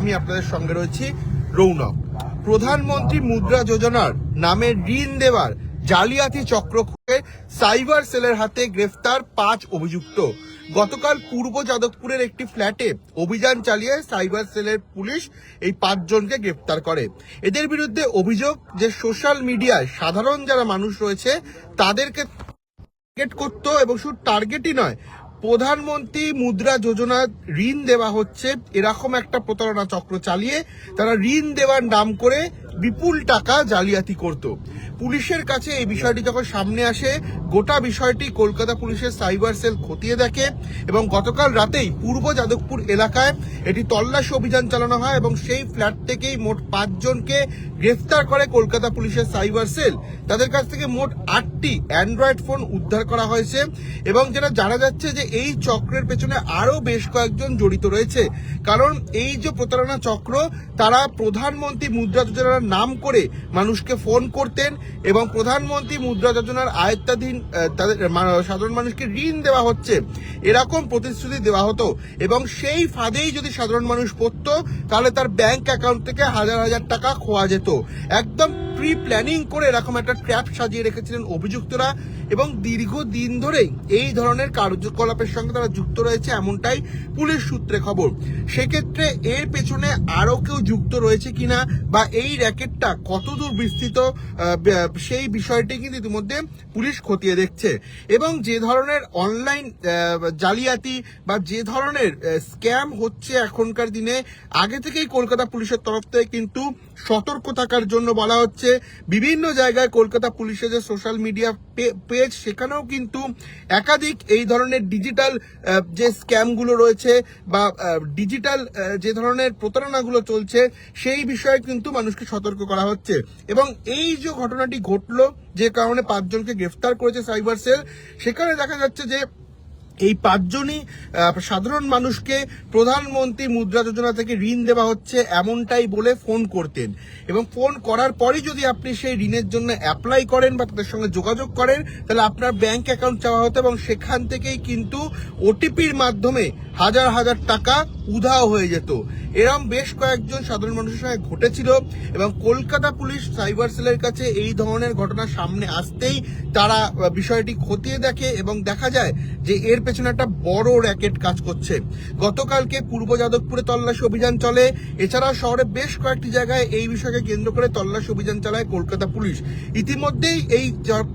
আমি আপনাদের সঙ্গে রয়েছি রৌনক। প্রধানমন্ত্রী মুদ্রা যোজনার নামে ঋণ দেওয়ার জালিয়াতি চক্রকে সাইবার সেলের হাতে গ্রেফতার 5 অভিযুক্ত। গতকাল পূর্ব যাদবপুরের একটি ফ্ল্যাটে অভিযান চালিয়ে সাইবার সেলের পুলিশ এই 5 জনকে গ্রেফতার করে। এদের বিরুদ্ধে অভিযোগ যে সোশ্যাল মিডিয়ায় সাধারণ যারা মানুষ রয়েছে তাদেরকে টার্গেট করতো, এবং শুধু টার্গেটই নয়, প্রধানমন্ত্রী মুদ্রা যোজনা ঋণ দেওয়া হচ্ছে এরকম একটা প্রতারণা চক্র চালিয়ে তারা ঋণ দেওয়ার নাম করে বিপুল টাকা জালিয়াতি করত। পুলিশের কাছে এই বিষয়টি যখন সামনে আসে, গোটা বিষয়টি কলকাতা পুলিশের সাইবার সেল খতিয়ে দেখে এবং গতকাল রাতেই পূর্ব যাদবপুর এলাকায় এটি তল্লাশি অভিযান চালানো হয় এবং সেই ফ্ল্যাট থেকেই মোট 5 জনকে গ্রেফতার করে কলকাতা পুলিশের সাইবার সেল। তাদের কাছ থেকে মোট 8টি অ্যান্ড্রয়েড ফোন উদ্ধার করা হয়েছে এবং যেটা জানা যাচ্ছে যে এই চক্রের পেছনে আরো বেশ কয়েকজন জড়িত রয়েছে। কারণ এই যে প্রতারণা চক্র, তারা প্রধানমন্ত্রী মুদ্রা যোজনার নাম করে মানুষকে ফোন করতেন এবং প্রধানমন্ত্রী মুদ্রা যোজনার আয়ত্তাধীন তাদের সাধারণ মানুষকে ঋণ দেওয়া হচ্ছে এরকম প্রতিশ্রুতি দেওয়া হতো এবং সেই ফাঁদেই যদি সাধারণ মানুষ পড়তো তাহলে তার ব্যাংক অ্যাকাউন্ট থেকে হাজার হাজার টাকা খোয়া যেত। একদম প্রি প্ল্যানিং করে এরকম একটা ট্র্যাপ সাজিয়ে রেখেছিলেন অভিযুক্তরা এবং দীর্ঘদিন ধরেই এই ধরনের কার্যকলাপের সঙ্গে তারা যুক্ত রয়েছে, এমনটাই পুলিশ সূত্রে খবর। সেক্ষেত্রে এর পেছনে আরো কেউ যুক্ত রয়েছে কিনা বা এই র্যাকেটটা কতদূর বিস্তৃত সেই বিষয়টি কিন্তু ইতিমধ্যে পুলিশ খতিয়ে দেখছে। এবং যে ধরনের অনলাইন জালিয়াতি বা যে ধরনের স্ক্যাম হচ্ছে এখনকার দিনে, আগে থেকেই কলকাতা পুলিশের তরফ থেকে কিন্তু সতর্ক থাকার জন্য বলা হচ্ছে। বিভিন্ন জায়গায় কলকাতা পুলিশের যে সোশ্যাল মিডিয়া পেজ, সেখানেও কিন্তু একাধিক এই ধরনের ডিজিটাল যে স্ক্যামগুলো রয়েছে বা ডিজিটাল যে ধরনের প্রতারণাগুলো চলছে সেই বিষয়ে কিন্তু মানুষকে সতর্ক করা হচ্ছে। এবং এই যে ঘটনাটি ঘটলো, যে কারণে 5 জনকে গ্রেফতার করেছে সাইবার সেল, সেখানে দেখা যাচ্ছে যে এই 5 জনই সাধারণ মানুষকে প্রধানমন্ত্রী মুদ্রা যোজনা থেকে ঋণ দেওয়া হচ্ছে এমনটাই বলে ফোন করতেন এবং ফোন করার পরই যদি আপনি সেই ঋণের জন্য অ্যাপ্লাই করেন বা তাদের সঙ্গে যোগাযোগ করেন তাহলে আপনার ব্যাংক অ্যাকাউন্ট চাওয়া হতো এবং সেখান থেকেই কিন্তু ওটিপির মাধ্যমে হাজার হাজার টাকা উধাও হয়ে যেত। এরকম বেশ কয়েকজন সাধারণ মানুষের সঙ্গে ঘটেছিল এবং কলকাতা পুলিশ সাইবার সেলের কাছে এই ধরনের ঘটনা সামনে আসতেই তারা বিষয়টি খতিয়ে দেখে এবং দেখা যায় যে এর পেছনে একটা বড় র্যাকেট কাজ করছে। গতকালকে পূর্ব যাদবপুরে তল্লাশি অভিযান চলে, এছাড়াও শহরে বেশ কয়েকটি জায়গায় এই বিষয়কে কেন্দ্র করে তল্লাশি অভিযান চালায় কলকাতা পুলিশ। ইতিমধ্যেই এই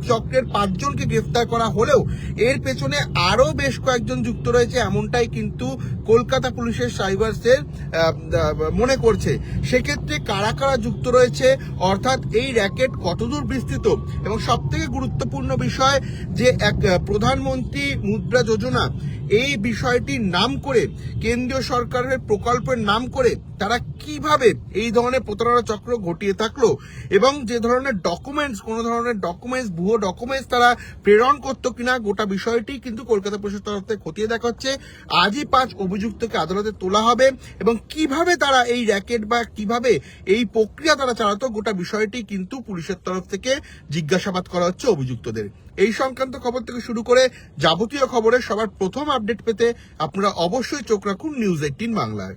চক্রের 5 জনকে গ্রেফতার করা হলেও এর পেছনে আরো বেশ কয়েকজন যুক্ত রয়েছে এমনটাই কিন্তু কলকাতা পুলিশের সাইবার সেল মনে করছে। সেক্ষেত্রে কারা কারা যুক্ত রয়েছে, অর্থাৎ এই র্যাকেট কতদূর বিস্তৃত, এবং সবথেকে গুরুত্বপূর্ণ বিষয় যে এক প্রধানমন্ত্রী মুদ্রা যোজনা এই বিষয়টির নাম করে, কেন্দ্রীয় সরকারের প্রকল্পের নাম করে তারা কিভাবে এই ধরনের প্রতারণা চক্র ঘটিয়ে থাকলো এবং যে ধরনের ডকুমেন্টস, কোন ধরনের ডকুমেন্টস, ভুয়ো ডকুমেন্টস তারা প্রেরণ করতো কিনা, গোটা বিষয়টি কিন্তু কলকাতা পুলিশের তরফ থেকে খতিয়ে দেখা হচ্ছে। আজই 5 অভিযুক্তকে আদালতে তোলা হবে এবং কিভাবে তারা এই র্যাকেট বা কিভাবে এই প্রক্রিয়া তারা চালাতো, গোটা বিষয়টি কিন্তু পুলিশের তরফ থেকে জিজ্ঞাসাবাদ করা হচ্ছে অভিযুক্তদের। এই সংক্রান্ত খবর থেকে শুরু করে যাবতীয় খবরের সবার প্রথম আপডেট পেতে আপনারা অবশ্যই চোখ রাখুন নিউজ 18 বাংলায়।